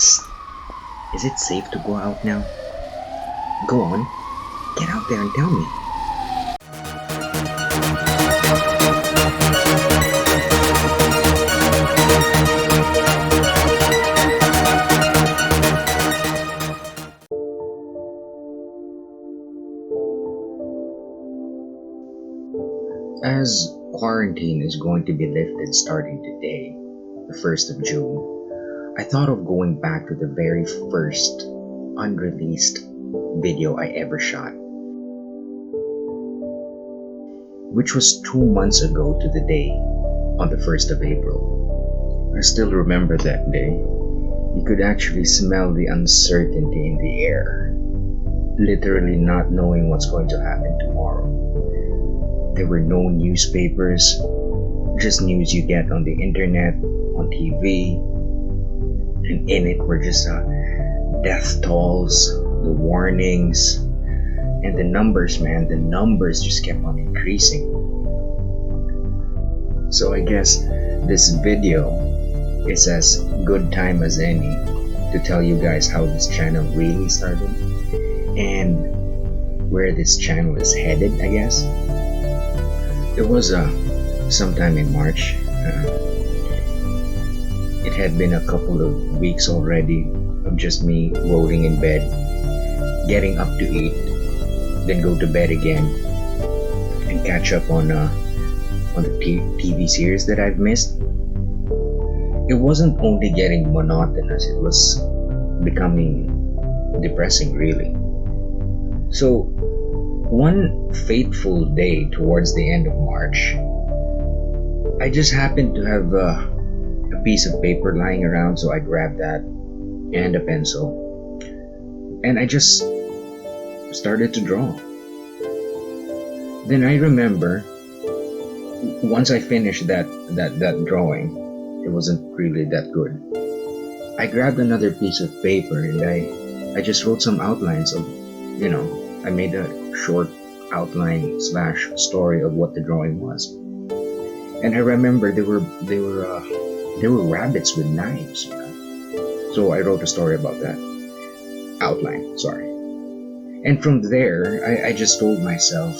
Psst. Is it safe to go out now? Go on. Get out there and tell me. As quarantine is going to be lifted starting today, the 1st of June, I thought of going back to the very first unreleased video I ever shot, which was 2 months ago to the day, on the 1st of April. I still remember that day. You could actually smell the uncertainty in the air, literally not knowing what's going to happen tomorrow. There were no newspapers, just news you get on the internet, on TV, and in it were just death tolls, the warnings, and the numbers, man. The numbers just kept on increasing. So I guess this video is as good time as any to tell you guys how this channel really started and where this channel is headed, I guess. It was sometime in March. It had been a couple of weeks already of just me rolling in bed, getting up to eat, then go to bed again, and catch up on the TV series that I've missed. It wasn't only getting monotonous; it was becoming depressing, really. So, one fateful day towards the end of March, I just happened to have a piece of paper lying around, so I grabbed that and a pencil, and I just started to draw. Then I remember, once I finished that drawing, it wasn't really that good. I grabbed another piece of paper and I just wrote some outlines of, I made a short outline / story of what the drawing was. And I remember there were rabbits with knives. So I wrote a story about that. Outline, sorry. And from there, I just told myself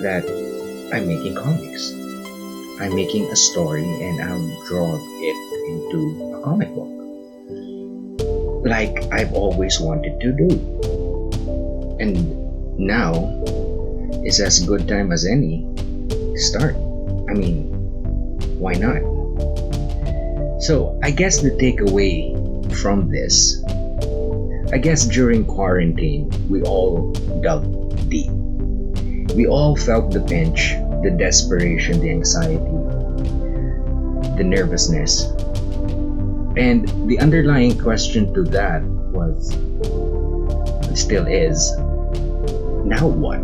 that I'm making comics. I'm making a story and I'll draw it into a comic book, like I've always wanted to do. And now is as good time as any to start. I mean, why not? So I guess the takeaway from this, I guess during quarantine, we all dug deep. We all felt the pinch, the desperation, the anxiety, the nervousness. And the underlying question to that was, and still is, now what?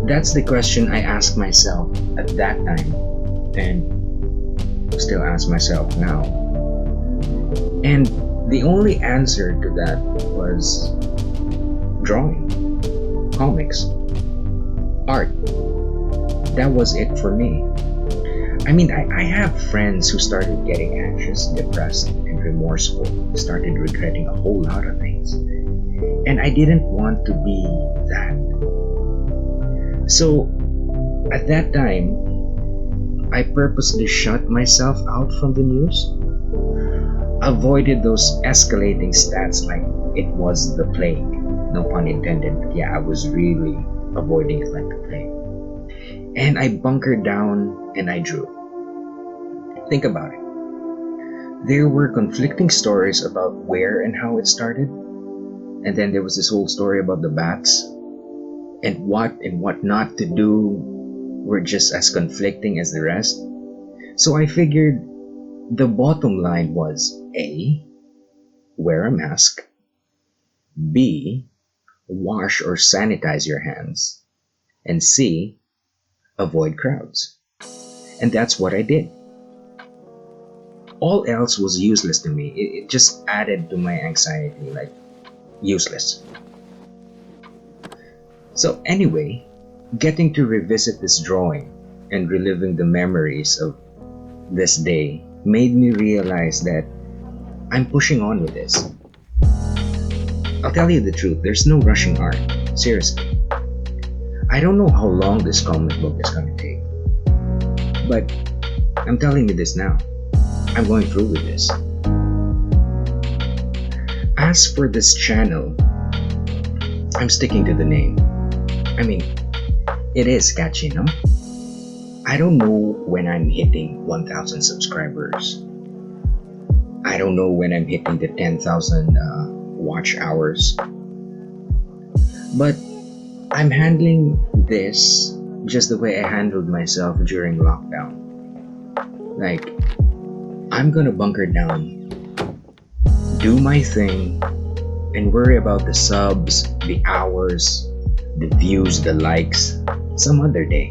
That's the question I asked myself at that time and still ask myself now. And the only answer to that was drawing, comics, art. That was it for me. I mean, I have friends who started getting anxious, depressed, and remorseful, started regretting a whole lot of things. And I didn't want to be that. So, at that time, I purposely shut myself out from the news, avoided those escalating stats like it was the plague. No pun intended, but yeah, I was really avoiding it like the plague. And I bunkered down and I drew. Think about it. There were conflicting stories about where and how it started. And then there was this whole story about the bats. And what not to do were just as conflicting as the rest. So I figured the bottom line was A, wear a mask, B, wash or sanitize your hands, and C, avoid crowds. And that's what I did. All else was useless to me. It just added to my anxiety, like useless. So anyway, getting to revisit this drawing and reliving the memories of this day made me realize that I'm pushing on with this. I'll tell you the truth, there's no rushing art. Seriously. I don't know how long this comic book is gonna take. But I'm telling you this now. I'm going through with this. As for this channel, I'm sticking to the name. I mean, it is catchy, no? I don't know when I'm hitting 1,000 subscribers. I don't know when I'm hitting the 10,000 watch hours. But I'm handling this just the way I handled myself during lockdown. Like, I'm gonna bunker down, do my thing, and worry about the subs, the hours, the views, the likes some other day.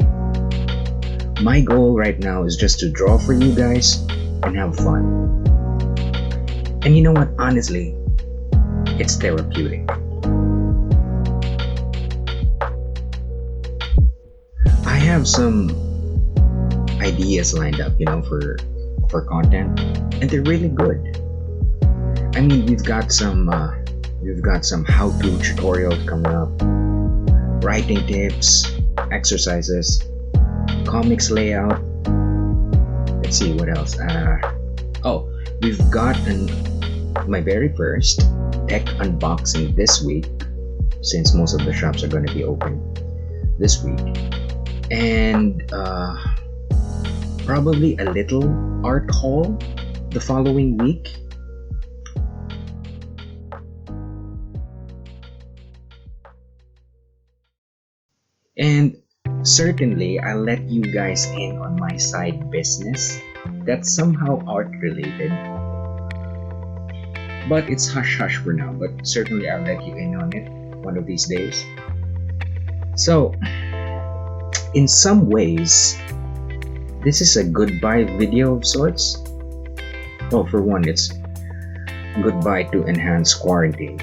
My goal right now is just to draw for you guys and have fun. And you know what? Honestly, it's therapeutic. I have some ideas lined up, for content, and they're really good. I mean, we've got some how-to tutorials coming up, writing tips, exercises, comics layout. Let's see what else. We've got my very first tech unboxing this week, since most of the shops are going to be open this week, and probably a little art haul the following week. And certainly, I'll let you guys in on my side business that's somehow art related. But it's hush hush for now, but certainly I'll let you in on it one of these days. So, in some ways, this is a goodbye video of sorts. Well, for one, it's goodbye to enhanced quarantine.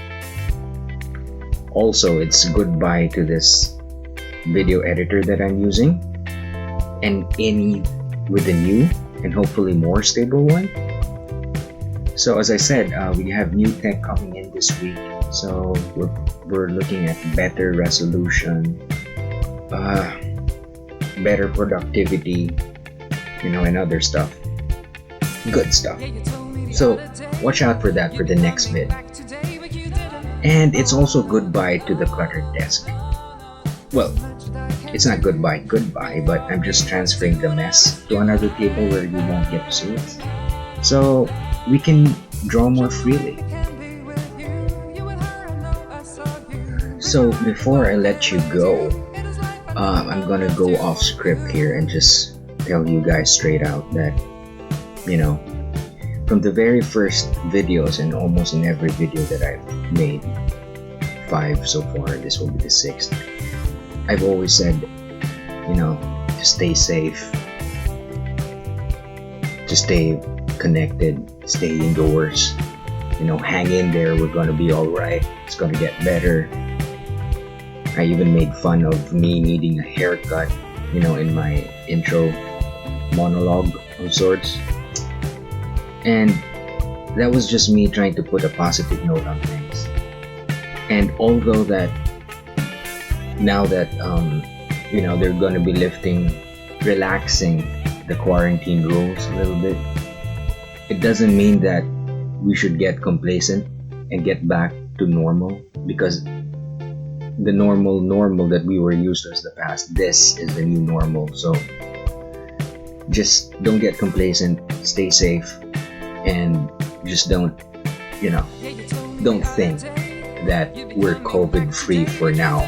Also, it's goodbye to this video editor that I'm using, and in with a new and hopefully more stable one. So as I said, we have new tech coming in this week, so we're looking at better resolution, better productivity, and other stuff, good stuff. So watch out for that for the next vid. And it's also goodbye to the cluttered desk. Well, it's not goodbye, but I'm just transferring the mess to another table where you won't get to see it, so we can draw more freely. So before I let you go, I'm gonna go off script here and just tell you guys straight out that, from the very first videos and almost in every video that I've made, 5 so far, this will be the 6th, I've always said, to stay safe, to stay connected, stay indoors, hang in there, we're gonna be alright, it's gonna get better. I even made fun of me needing a haircut, in my intro monologue of sorts. And that was just me trying to put a positive note on things. And although that now that they're gonna be relaxing the quarantine rules a little bit, it doesn't mean that we should get complacent and get back to normal, because the normal that we were used to is the past. This is the new normal. So just don't get complacent, stay safe, and just don't think that we're COVID free from now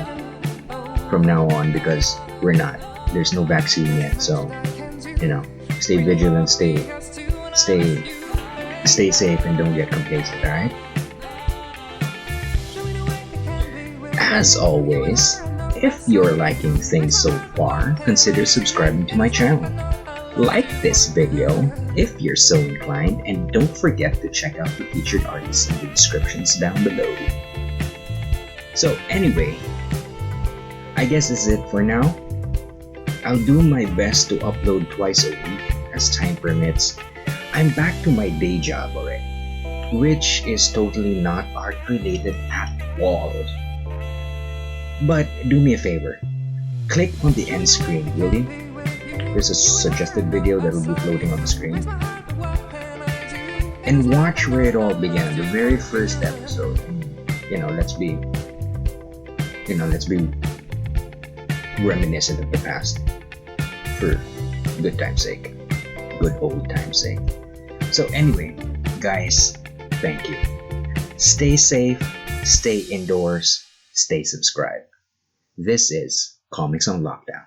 on, because we're not. ThereThere's no vaccine yet, so stay vigilant, stay safe, and don't get complacent. All right. As always, if you're liking things so far, consider subscribing to my channel. Like this video if you're so inclined, and don't forget to check out the featured artists in the descriptions down below. So anyway, I guess this is it for now. I'll do my best to upload twice a week as time permits. I'm back to my day job already. which is totally not art related at all. But do me a favor, click on the end screen, will you? There's a suggested video that will be floating on the screen. And watch where it all began, the very first episode. You know, let's be reminiscent of the past for good time's sake. Good old time's sake. So anyway, guys, thank you. Stay safe, stay indoors, stay subscribed. This is Comics on Lockdown.